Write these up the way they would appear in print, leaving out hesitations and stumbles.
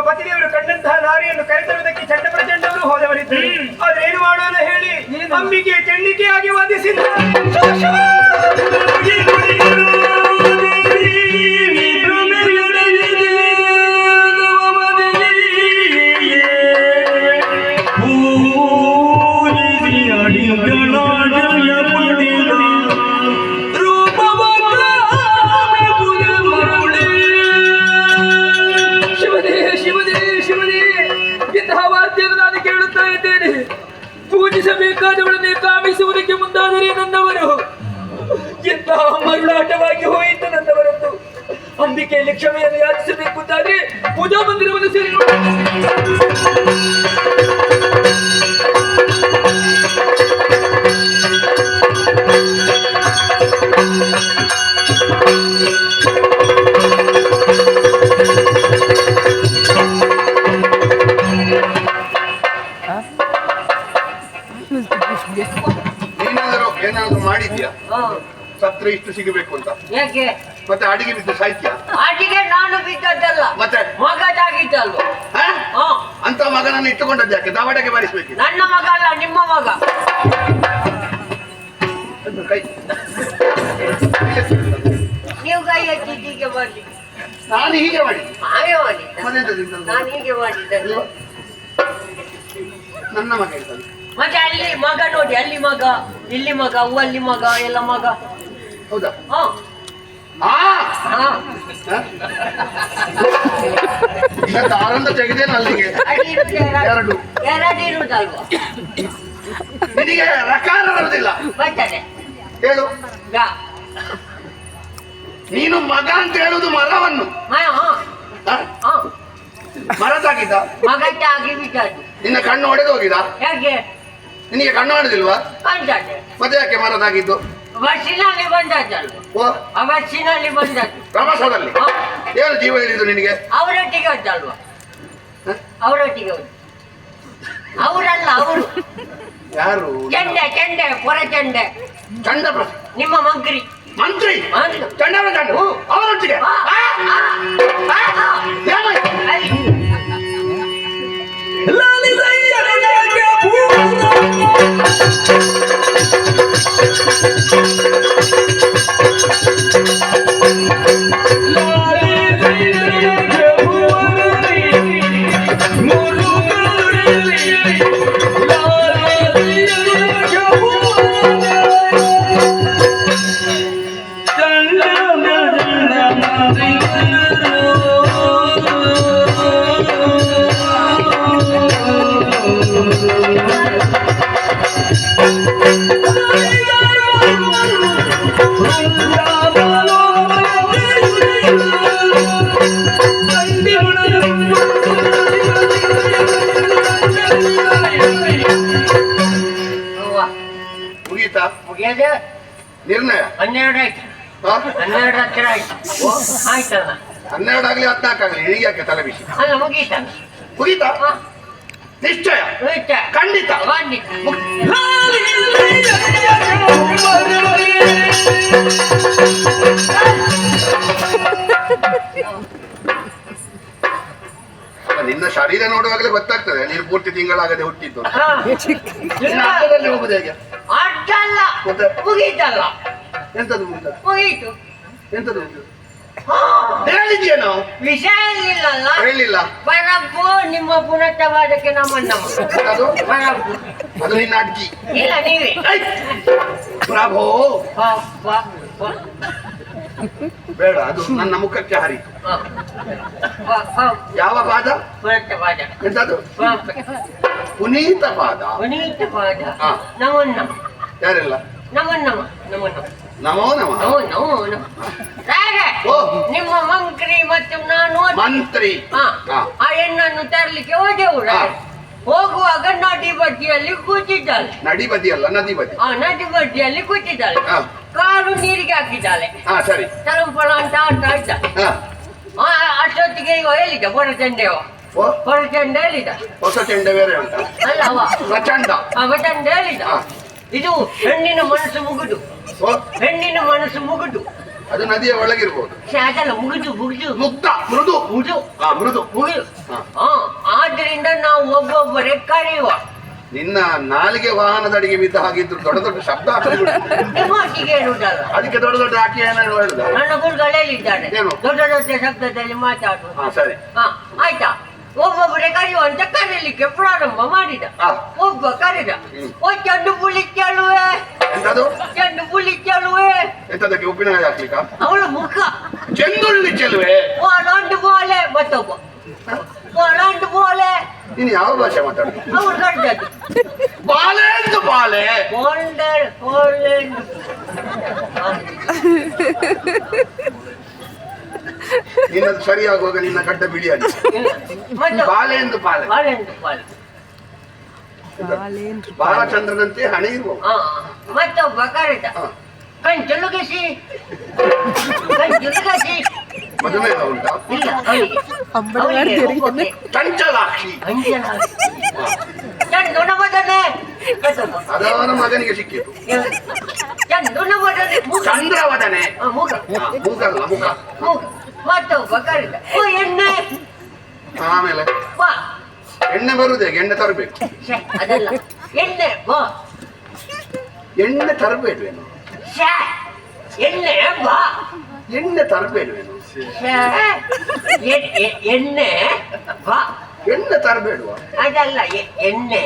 ಪತಿದೇವರು ಕಂಡಂತಹ ನಾರಿಯನ್ನು ಕರೆತರುವುದಕ್ಕೆ ಚಂಡ ಪ್ರಚಂಡವರು ಹೋದವರಿದ್ದರು. ಆದ್ರೆ ಏನು ಮಾಡೋಣ ಹೇಳಿ, ಅಂಬಿಕೆ ಚಂಡಿಕೆಯಾಗಿ ವಾದಿಸಿದ. ಪೂಜಿಸಬೇಕಾದವಳನ್ನೇ ಕಾಮಿಸುವುದಕ್ಕೆ ಮುಂದಾದರೆ ನನ್ನವರು ಎಂತಹ ಮರುಳಾಟವಾಗಿ ಹೋಯಿತು ನನ್ನವರದ್ದು. ಅಂಬಿಕೆಯಲ್ಲಿ ಕ್ಷಮೆಯನ್ನು ಯಾಚಿಸಬೇಕು ಅಂತಾದ್ರೆ ಪೂಜಾ ಮಂದಿರವನ್ನು ಸೇರಿ ಏನಾದ್ರು ಮಾಡಿದ್ಯಾ? ಸತ್ರ ಇಷ್ಟು ಸಿಗಬೇಕು ಅಂತ ಯಾಕೆ? ಮತ್ತೆ ಅಡಿಗೆ ಬಿದ್ದು ಸಾಹಿತ್ಯ ಅಡಿಗೆ ನಾನು ಬಿದ್ದದ್ದಲ್ಲ, ಮತ್ತೆ ಮಗದಾಗಿದ್ದಲ್ವ. ಅಂತ ಮಗನನ್ನು ಇಟ್ಟುಕೊಂಡದ್ದು ಯಾಕೆ? ದಾವಡೆಗೆ ಬಾರಿಸ್ಬೇಕು. ನನ್ನ ಮಗ ಅಲ್ಲ, ನಿಮ್ಮ ಮಗ. ಕೈ ನೀವು ಕೈ ಹಚ್ಚಿದ್ದೀಗೆ ಬರ್ಲಿ. ನಾನು ಹೀಗೆ ಮಾಡಿ ಹಾಗೆ ಮಾಡಿದ್ದ, ನಾನು ಹೀಗೆ ಮಾಡಿದ್ದೆ. ನನ್ನ ಮಗ ಹೇಳ್ತಾನೆ. ಮತ್ತೆ ಅಲ್ಲಿ ಮಗ ನೋಡಿ, ಅಲ್ಲಿ ಮಗ, ಇಲ್ಲಿ ಮಗ, ಅಲ್ಲಿ ಮಗ, ಎಲ್ಲ ಮಗ. ಹೌದಾ? ಆನಂದ ತೆಗೆದೇನು ಅಲ್ಲಿಗೆ? ಎರಡು ಇರುವುದಲ್ವಾ? ನಿನಗೆ ರಕಾರ ಬರುದಿಲ್ಲ. ಬರ್ತದೆ ಹೇಳು. ನೀನು ಮಗ ಅಂತ ಹೇಳುದು ಮರವನ್ನು. ಮರದಾಗಿದ್ದ ಮಗಟ್ಟಾಗಿ ಬಿಟ್ಟದ್ದು. ನಿನ್ನ ಕಣ್ಣು ಹೊಡೆದು ಹೋಗಿದ? ಯಾಕೆ? ನಿನಗೆ ಕಣ್ಣು ಹೊಡೆದಿಲ್ವಾ? ಕಂಡದೆ. ಮತ್ತೆ ಯಾಕೆ ಮರದಾಗಿದ್ದು? ಬಸ್ಸಿನಲ್ಲಿ ಬಂದದ್ದಲ್ವ? ಬಸ್ಸಿನಲ್ಲಿ ಬಂದದ್ದು. ಪ್ರವಾಸದಲ್ಲಿ ಏನು ಜೀವ ಹೇಳಿದ್ದು ನಿನಗೆ? ಅವರೊಟ್ಟಿಗೆ ಹೋದಲ್ವ? ಅವರೊಟ್ಟಿಗೆ ಹೋದ. ಅವರಲ್ಲ, ಅವರು. ಯಾರು? ಚೆಂಡೆ ಚೆಂಡೆ ಪೊರ ಚೆಂಡೆ ಚಂಡ ನಿಮ್ಮ ಮಂತ್ರಿ. ಮಂತ್ರಿ ಚಂಡ ಅವರೊಟ್ಟಿಗೆ? ನಿರ್ಣಯ 12 ಆಯ್ತು. 12 ಹತ್ತಿರ ಆಯ್ತು. ಆಯ್ತಲ್ಲ? 12 ಆಗ್ಲಿ 14 ಆಗ್ಲಿ ನಿನಗೆ ಯಾಕೆ ತಲೆ ಬಿಸಿ? ಅಲ್ಲ, ಮುಗೀತಲ್ಲ. ಮುಗೀತಾ? ನಿಶ್ಚಯ? ಖಂಡಿತ. ನಿನ್ನ ಶರೀರ ನೋಡುವಾಗಲೇ ಗೊತ್ತಾಗ್ತದೆ ನೀನು ಪೂರ್ತಿ ತಿಂಗಳಾಗದೆ ಹುಟ್ಟಿದ್ದು. ಅರ್ಥದಲ್ಲಿ ಹೋಗುದು ಹೇಗೆ? ಅಡ್ಡಲ್ಲ, ಮುಗೀತಲ್ಲ. ಎಂತದ್ದು ಮುಗಿದ? ಮುಗೀತು. ಎಂತದ್ದು ಮುಗಿದು? ಹೇಳಿದ್ಯೇನೋ? ವಿಷಯ ಇರಲಿಲ್ಲ. ಹೇಳಿಲ್ಲ. ಬರಬ್ಬು ನಿಮ್ಮ ಪುನಃವಾದಕ್ಕೆ ನಮ್ಮನ್ನ ಅದು ಬರಬ್ಬು. ಅದು ನಿನ್ನ ಅಡ್ಗಿ. ಇಲ್ಲ, ನೀವೇ. ಪ್ರಭೋ ಬೇಡ, ಅದು ನನ್ನ ಮುಖಕ್ಕೆ ಹರಿತು. ಯಾವ ಪಾದ? ಪುನಃವಾದ. ಎಂತದು? ಪುನೀತ ಪಾದ. ಪುನೀತ ಪಾದ. ನಮೋ ನಮ. ಯಾರೆಲ್ಲ? ನಮೋ ನಮ. ನಮೋ ನಮ. ನಮೋ ನಮ. ನಮೋ ನಮೋ ನಮ. ನಿಮ್ಮ ಮಂತ್ರಿ ಮತ್ತು ನಾನು ಮಂತ್ರಿ ಆ ಹೆಣ್ಣನ್ನು ತರಲಿಕ್ಕೆ ಹೋದೆವು. ಹೋಗುವಾಗ ನದಿ ಬದಿಯಲ್ಲಿ ಕೂತಿದ್ದಾಳೆ. ನಡಿ ಬದಿ ಅಲ್ಲ, ನದಿ ಬದಿ. ನದಿ ಬದಿಯಲ್ಲಿ ಕೂತಿದ್ದಾಳೆ. ಕಾಲು ನೀರಿಗೆ ಹಾಕಿದ್ದಾಳೆ. ಸರಿ. ತರಂಪಳ ಅಂತ ಆಡ್ತಾ ಇದ್ದ. ಅಷ್ಟೊತ್ತಿಗೆ ಇವ ಹೇಳಿದ ಬೊರಚಂಡೆವ. ಬೊರಚಂಡೆ ಹೇಳಿದ. ಹೊಸ ಚೆಂಡೆ ಬೇರೆ ಉಂಟ? ಅಲ್ಲ, ಅವ ಪ್ರಚಂಡ. ಚಂಡೆ ಹೇಳಿದ. ಇದು ಹೆಣ್ಣಿನ ಮನಸ್ಸು ಮುಗುದು. ಹೆಣ್ಣಿನ ಮನಸ್ಸು ಮುಗುದು ಅದು ನದಿಯ ಒಳಗಿರ್ಬೋದು. ಅದಲ್ಲ ಮುಗಿದು ಮುಗಿದು ಮುಗ್ಧ ಮೃದು ಮುಗಿದು ಮೃದು ಮುಗಿದು. ಹಾ. ಆದ್ರಿಂದ ನಾವು ಒಬ್ಬೊಬ್ಬರೇ ಕರೆಯುವ. ನಿನ್ನ ನಾಲಿಗೆ ವಾಹನದ ಅಡಿಗೆ ಬಿದ್ದ ಹಾಗಿದ್ರು ದೊಡ್ಡ ದೊಡ್ಡ ಶಬ್ದ ಮಾತಿಗೆ ಇರುವುದಲ್ಲ. ಅದಕ್ಕೆ ದೊಡ್ಡ ದೊಡ್ಡ ಹಾಕಿ ಏನೇನು ಹೇಳುದ. ನನ್ನ ಗುರುಗಳೇಲಿದ್ದಾರೆ ಏನು? ದೊಡ್ಡ ದೊಡ್ಡ ಶಬ್ದದಲ್ಲಿ ಮಾತಾಡು. ಸರಿ. ಆಯ್ತಾ, ಒಬ್ಬೊಬ್ಬರೇ ಕರೆಯುವಂತ ಕರೀಲಿಕ್ಕೆ ಪ್ರಾರಂಭ ಮಾಡಿದ. ಒಬ್ಬ ಕರೆದ, ಓ ಚೆಂಡು ಪುಲಿ ಚೆಲುವೆ. ಎಂತದು? ಚೆಂಡು ಪುಲಿ ಚೆಲುವೆ. ಎಂತದಕ್ಕೆ ಉಪ್ಪಿನಕಾಯಿ ಹಾಕ್ಲಿಕ್ಕ? ಅವಳ ಮುಖ ಚೆಂದುಳ್ಳಿ ಚೆಲುವೆ. ಒಳಂಡು ಬೋಲೆ ಮತ್ತೊಬ್ಬ ಒಳಂಡು ಬೋಲೆ. ನೀನು ಯಾವ ಭಾಷೆ ಮಾತಾಡುದು? ಅವ್ರು ಕಡ್ದದ್ದು ಬಾಲೆ ಎಂದು ಬಾಲೆ ಬೋಲ್ಡರ್ ಬೋಲ್ಡ್. ನಿನ್ನದು ಸರಿಯಾಗುವಾಗ ನಿನ್ನ ಗಡ್ಡ ಬಿಡಿಯಾಗಿ ಬಾಲೆ ಎಂದು ಬಾಲೆ. ಬಾಳೆಂದು ಬಾಳೆ. ಬಾಲಚಂದ್ರನಂತೆ ಹಣೆ ಇರುವ ಮತ್ತೊಬ್ಬ ಕರೆದ, ಕಂಚುಲುಗಿಸಿ ಕಂಚುಲುಗಿಸಿ. ಮದುವೆ ಉಂಟಾ? ಇಲ್ಲ ಅವನಿಗೆ ಚಂಚಲಾಕ್ಷಿ. ಚಂದುನ ಮದನೆ ಅದವನ ಮಗನಿಗೆ ಸಿಕ್ಕಿತು. ಚಂದುನ ಮದನೆ ಚಂದ್ರವದನೆ. ಮುಖ ಮೂಗಲ್ಲ ಮುಖ. ಮುಖ. ಮತ್ತೊಬ್ಬ ಕರೆದ, ಓ ಎಣ್ಣೆ. ಆಮೇಲೆ ಬಾ. ಎಣ್ಣೆ ಬರುದೇ, ಎಣ್ಣೆ ತರಬೇಕು. ಅದಲ್ಲ, ಎಣ್ಣೆ ಬಾ. ಎಣ್ಣೆ ತರಬೇಡ್ವೇನು? ಎಣ್ಣೆ ಬಾ. ಎಣ್ಣೆ ತರಬೇಡ್ವೇನು? ಎಣ್ಣೆ ಬಾ. ಎಣ್ಣೆ ತರಬೇಡುವ? ಅದಲ್ಲ, ಎಣ್ಣೆ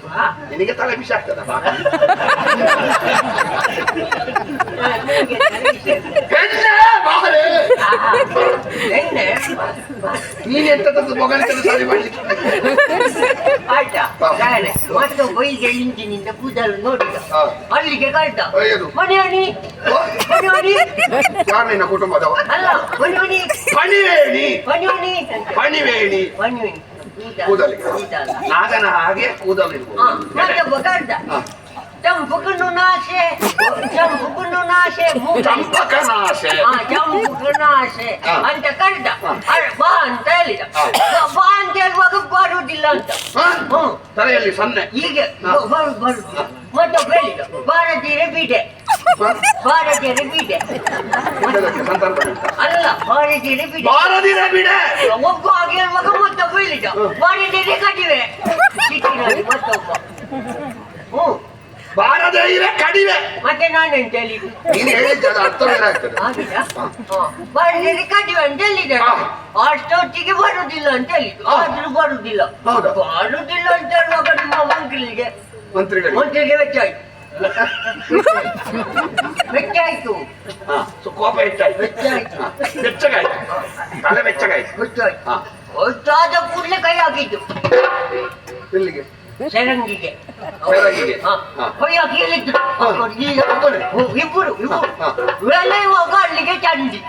ಬಾ. ನಿನಗೆ ತಲೆ ಬಿಸಿ ಆಗ್ತದ? ಎಣ್ಣೆ ನೀನ್ ಎಂತದ್ದು ಮೊಗಲಿಗೆ ಸರಿ ಮಾಡ್ಲಿಕ್ಕೆ ಆಯ್ತಾ. ಮತ್ತೊಬ್ಬ ಈಗ ಇಂಜಿನಿಂದ ಕೂದಲು ನೋಡಿದ, ಅಲ್ಲಿಗೆ ಕರೆದ, ಮಣಿಯಣಿ ಮಣಿಯಣಿ. ಯಾರು ನಿನ್ನ ಕುಟುಂಬದವ? ಅಲ್ಲ, ಮಣಿಯಣಿ ಪಣಿವೇಣಿ ಮಣಿಯಣಿ ಪಣಿವೇಣಿ. ಮಣಿಯಣಿ ಕೂದಲಿಗೆ ನಾಗನ ಹಾಗೆ ಕೂದಲಿರ್ಬೋದು. ಮತ್ತೊಬ್ಬ ಕರೆದ, ಚಂಪುಕನು ನಾಶೆ ಚಂಪುಕನು ನಾಶೆ ಚಂಪಕನಾಶೆ ಚಂಪುಕನಾಶೆ ಅಂತ ಕರೆದ. ಬಾ ಅಂತ ಹೇಳಿದ. ಬಾ ಅಂತ ಹೇಳುವಾಗ ಬರುವುದಿಲ್ಲ ಅಂತ. ತಲೆಯಲ್ಲಿ ಸೊನ್ನೆ. ಹೀಗೆ ಬರುದಿಲ್ಲ. ಮತ್ತೊಬ್ಬ ಹೇಳಿದ, ಭಾರತೀಯರೇ ಬೀಡೆ ಭಾರತೀಯರೇ ಬೀಡೆ. ಅಲ್ಲ, ಭಾರತೀಯರೇ ಬೀಡೆ. ಭಾರತೀಯರೇ ಬೀಡೆ. ಒಬ್ಬ ಹಾಗೆ ಹೇಳುವಾಗ ಮತ್ತೊಬ್ಬ ಹೇಳಿದ, ಭಾರತೀಯರೇ ಕಡಿವೆ. ಮತ್ತೊಬ್ಬ ಭಾರತೀಯರೇ ಕಡಿವೆ. ಮತ್ತೆ ನಾನೆಂತ ಹೇಳಿದ್ದು? ನೀನು ಹೇಳಿದ್ದ ಅರ್ಥ ಬೇರೆ ಆಗ್ತದೆ. ಭಾರತೀಯರೇ ಕಡಿವೆ ಅಂತ ಹೇಳಿದ. ಅಷ್ಟೊತ್ತಿಗೆ ಬರುದಿಲ್ಲ ಅಂತ ಹೇಳಿದ್ದು. ಆದ್ರೂ ಬರುದಿಲ್ಲ ಬರುದಿಲ್ಲ ಅಂತ ಹೇಳುವಾಗ ನಿಮ್ಮ ಮಂತ್ರಿಗೆ ವೆಚ್ಚ ಆಯ್ತು. ವೆಚ್ಚ ಆಯ್ತು. ಕೋಪ ಹೆಚ್ಚಾಯ್ತು. ಬೆಚ್ಚಗಾಯ್ತು. ತಲೆ ಬೆಚ್ಚಗಾಯ್ತು. ವೆಚ್ಚ ಆಯ್ತು. ಹೊತ್ತಾದ ಕೂಡಲೇ ಕೈ ಹಾಕಿದ್ದು ಎಲ್ಲಿಗೆ? ಸೆರಂಗಿಗೆ. ಕೈ ಹಾಕಿ ಹೇಳಿದ್ದು ಇಬ್ಬರು ಇವಾಗ ಅಲ್ಲಿಗೆ ಚಂಡಿ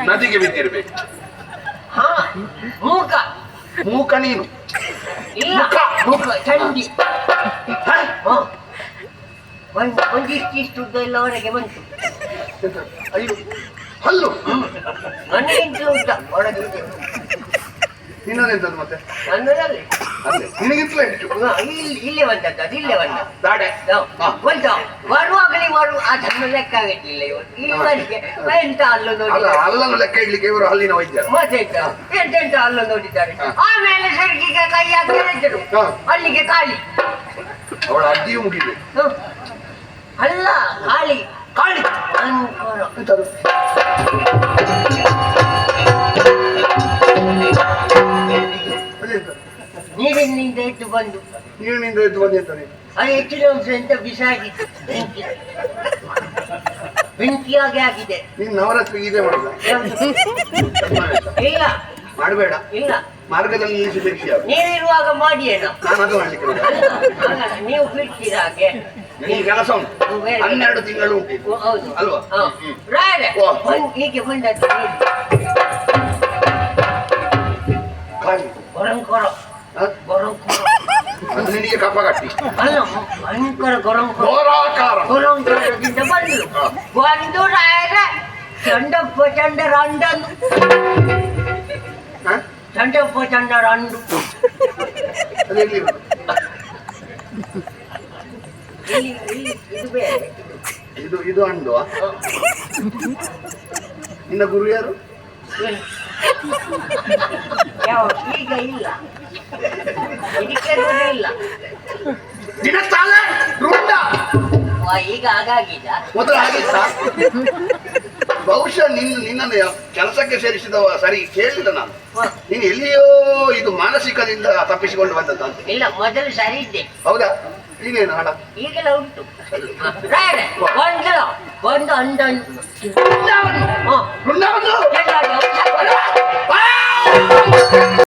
ನದಿಗೆ ಬಿದ್ದಿರ್ಬೇಕು. ಮೂಕ ಮೂಕ ನೀನು. ಇಲ್ಲ, ಮೂಕ ಚಂಡಿ. ಒಂದಿಷ್ಟು ಎಲ್ಲ ಹೊರಗೆ ಬಂತು. ಅಯ್ಯೋ, ಹಲ್ಲು ನನಗಿಂತ ಉಂಟ ಒಳಗೆ. ನಿನ್ನದೆಂತದ್ದು ಮತ್ತೆ? ನನ್ನದಲ್ಲಿ ನಿನಗಿಂತಲೇ ಹೆಚ್ಚು. ಇಲ್ಲೇ ಬಂದದ್ದು, ಅದು ಇಲ್ಲೇ ಬಂದ ದಾಡೆ ಬಂತ. ಬರುವಾಗಲೇ ಅದನ್ನು ಲೆಕ್ಕ ಆಗಿರ್ಲಿಲ್ಲ. ಇವತ್ತು ಇವರಿಗೆ ಎಂತ ಹಲ್ಲು ನೋಡಿ. ಹಲ್ಲನ್ನು ಲೆಕ್ಕ ಇಡ್ಲಿಕ್ಕೆ ಇವರು ಹಲ್ಲಿನ ವೈದ್ಯ. ಮತ್ತೆ ಎಂತೆಂತ ಹಲ್ಲು ನೋಡಿದ್ದಾರೆ. ಆಮೇಲೆ ಸರಿಗಿಗೆ ಕೈ ಹಾಕಿ ಹೇಳಿದ್ರು, ಅಲ್ಲಿಗೆ ಖಾಲಿ. ಅವಳ ಅಡ್ಡಿಯೂ ಮುಗಿದೆ. ಅಲ್ಲ, ಖಾಲಿ ಕಾಳಿ. ನೀರಿನಿಂದ ಎದ್ದು ಬಂದು ನೀರಿನಿಂದ ಎದ್ದು ಬಂದಿರ್ತಾನೆ. ಅದು ಹೆಚ್ಚಿನ ಅಂಶ ಎಂತ ಬಿಸಾಗಿತ್ತು. ಬೆಂಕಿಯಾಗಿ ಆಗಿದೆ. ನೀನ್ ನವರಾತ್ರಿಗೆ ಇದೇ ಮಾಡುದ? ಇಲ್ಲ, ಮಾಡಬೇಡ. ಇಲ್ಲ, ಮಾರ್ಗದಲ್ಲಿ ನಿಲ್ಲಿಸಿ ಬೆಂಕಿ. ನೀವಿರುವಾಗ ಮಾಡಿ ಏನೋ. ನಾನು ಅದು ಮಾಡ್ಲಿಕ್ಕೆ ನೀವು ಬಿಡ್ತೀರ ಹಾಗೆ. ಈ ಕೆಲಸ ಉಂಟು, 12 ತಿಂಗಳು ಉಂಟು. ಹೌದು ಅಲ್ವಾ? ಹೀಗೆ ಬಂದದ್ದು ಅದು ನಿನಗೆ ಕಪ್ಪ ಕಟ್ಟಿ. ಅಲ್ಲ, ಭಯಂಕರ ಘೋರಾಕಾರದಿಂದ ಬಂದ್ರು. ಒಂದು ರಾಯರ ಚಂಡಪ್ಪ ಚಂಡ ರಂಡನು ಚಂಡಪ್ಪ ಚಂಡ ರಂಡು. ಇದು ಬೇರೆ. ಇದು ಅಂಡು ನಿನ್ನ ಗುರು ಯಾರು? ಈಗ ಇಲ್ಲ ಇದಕ್ಕೆ ಗುರು ಇಲ್ಲ. ನಿನ್ನ ತಲೆ ರುಂಡ ಈಗ ಹಾಗಾಗಿದ ಮೊದಲು ಆಗಿತ್ತ? ಬಹುಶಃ ನಿನ್ನನ್ನು ಕೆಲಸಕ್ಕೆ ಸೇರಿಸಿದವ ಸರಿ ಕೇಳಿಲ್ಲ ನಾನು. ನೀನು ಎಲ್ಲಿಯೋ ಇದು ಮಾನಸಿಕದಿಂದ ತಪ್ಪಿಸಿಕೊಂಡು ಬಂದದ್ದು ಅಂತ. ಇಲ್ಲ, ಮೊದಲು ಸರಿ ಇದ್ದೆ. ಹೌದಾ? ನೀನೇನು ಹಣ ಈಗೆಲ್ಲ ಉಂಟು. ಒಂದು ಅಂದ ಬೃಂದಾವನ